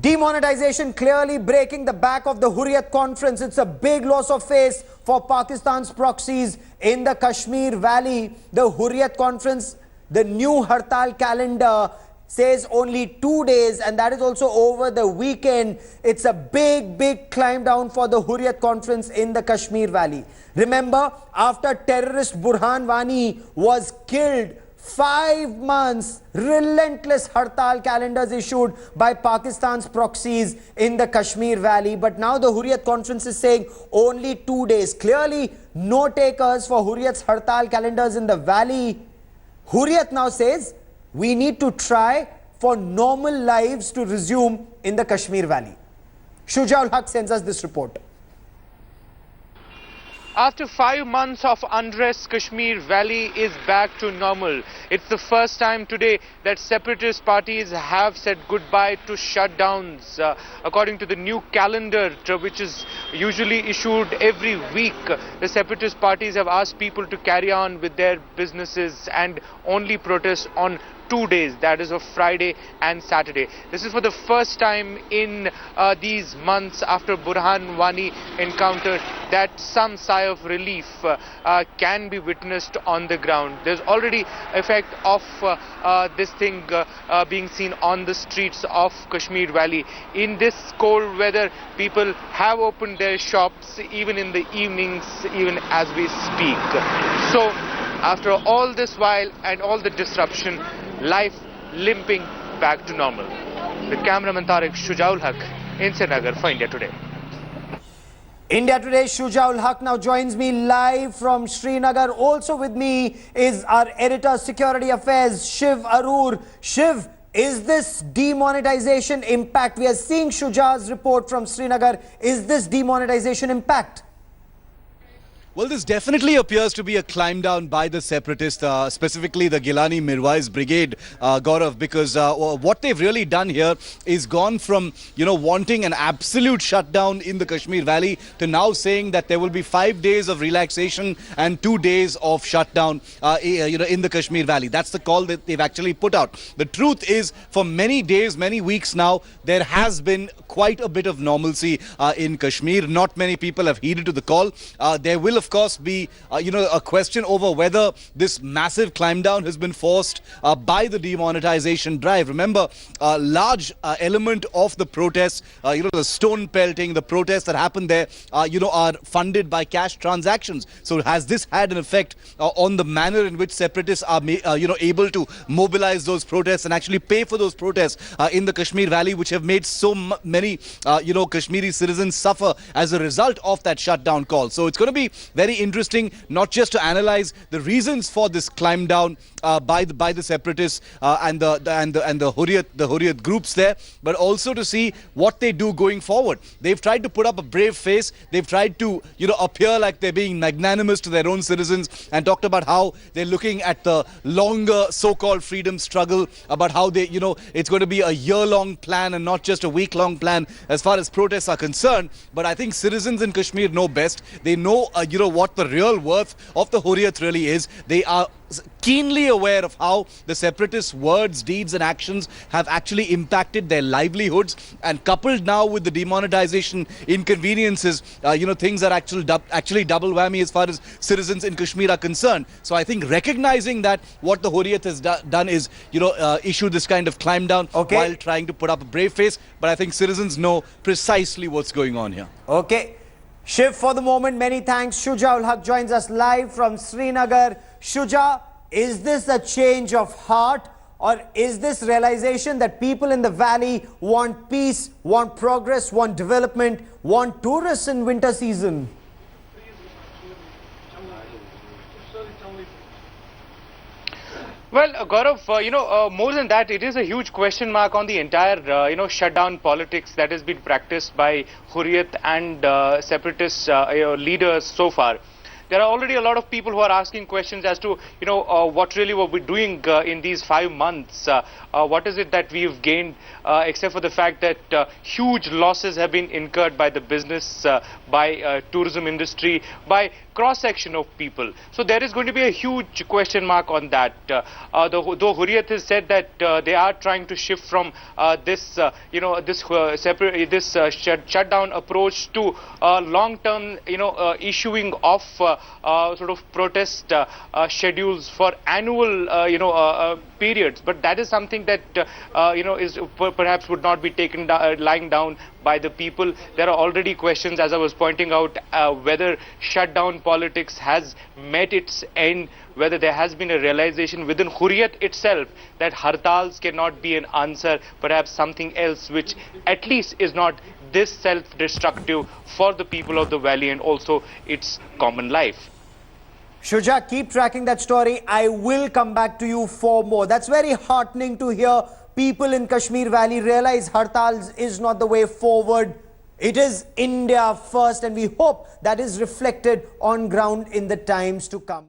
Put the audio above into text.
Demonetization clearly breaking the back of the Hurriyat conference. It's a big loss of face for Pakistan's proxies in the Kashmir Valley. The Hurriyat conference, the new Hartal calendar says only 2 days, and that is also over the weekend. It's a big climb down for the Hurriyat conference in the Kashmir Valley. Remember, after terrorist Burhan Wani was killed, 5 months, relentless Hartal calendars issued by Pakistan's proxies in the Kashmir Valley. But now the Hurriyat conference is saying only 2 days. Clearly, no takers for Hurriyat's Hartal calendars in the valley. Hurriyat now says we need to try for normal lives to resume in the Kashmir Valley. Shujaul Haq sends us this report. After 5 months of unrest, Kashmir Valley is back to normal. It's the first time today that separatist parties have said goodbye to shutdowns. According to the new calendar, which is usually issued every week, the separatist parties have asked people to carry on with their businesses and only protest on 2 days, that is of Friday and Saturday. This is for the first time in these months after Burhan Wani encounter that some sigh of relief can be witnessed on the ground. There's already effect of this thing being seen on the streets of Kashmir Valley. In this cold weather, people have opened their shops even in the evenings, even as we speak. So after all this while and all the disruption, life limping back to normal. With cameraman Tariq, Shujaul Haq in Srinagar for India Today. India Today, Shujaul Haq now joins me live from Srinagar. Also with me is our editor, Security Affairs, Shiv Arur. Shiv, is this demonetization impact? We are seeing Shuja's report from Srinagar. Is this demonetization impact? Well, this definitely appears to be a climb down by the separatists, specifically the Gilani Mirwais Brigade, Gaurav, because what they've really done here is gone from, wanting an absolute shutdown in the Kashmir Valley to now saying that there will be 5 days of relaxation and 2 days of shutdown, in the Kashmir Valley. That's the call that they've actually put out. The truth is, for many days, many weeks now, there has been quite a bit of normalcy in Kashmir. Not many people have heeded to the call. There will, of course, be a question over whether this massive climb down has been forced by the demonetization drive. Remember, a large element of the protests, the stone pelting, the protests that happened there, are funded by cash transactions. So has this had an effect on the manner in which separatists are able to mobilize those protests and actually pay for those protests in the Kashmir Valley, which have made so many Kashmiri citizens suffer as a result of that shutdown call? So it's going to be very interesting, not just to analyze the reasons for this climb down by the separatists and the Hurriyat groups there, but also to see what they do going forward. They've tried to put up a brave face. They've tried to appear like they're being magnanimous to their own citizens, and talked about how they're looking at the longer so-called freedom struggle, about how they it's going to be a year-long plan and not just a week-long plan as far as protests are concerned. But I think citizens in Kashmir know best. They know what the real worth of the Hurriyat really is. They are keenly aware of how the separatists' words, deeds and actions have actually impacted their livelihoods, and coupled now with the demonetization inconveniences, things are actually double whammy as far as citizens in Kashmir are concerned. So I think recognizing that, what the Hurriyat has done is issue this kind of climb down while trying to put up a brave face. But I think citizens know precisely what's going on here. Okay. Shiv, for the moment, many thanks. Shujaul Haq joins us live from Srinagar. Shuja, is this a change of heart, or is this realization that people in the valley want peace, want progress, want development, want tourists in winter season? Well, Gaurav, more than that, it is a huge question mark on the entire, shutdown politics that has been practiced by Hurriyat and separatist leaders so far. There are already a lot of people who are asking questions as to, what really were we doing in these 5 months? What is it that we've gained, except for the fact that huge losses have been incurred by the business, by tourism industry, by cross-section of people. So there is going to be a huge question mark on that. Though Hurriyat has said that they are trying to shift from this shutdown approach to long-term, issuing of sort of protest schedules for annual, periods. But that is something that is perhaps would not be taken lying down by the people. There are already questions, as I was pointing out, whether shutdown politics has met its end, whether there has been a realization within Hurriyat itself that Hartals cannot be an answer, perhaps something else which at least is not this self-destructive for the people of the valley and also its common life. Shuja, keep tracking that story. I will come back to you for more. That's very heartening to hear people in Kashmir Valley realize Hartals is not the way forward. It is India first, and we hope that is reflected on ground in the times to come.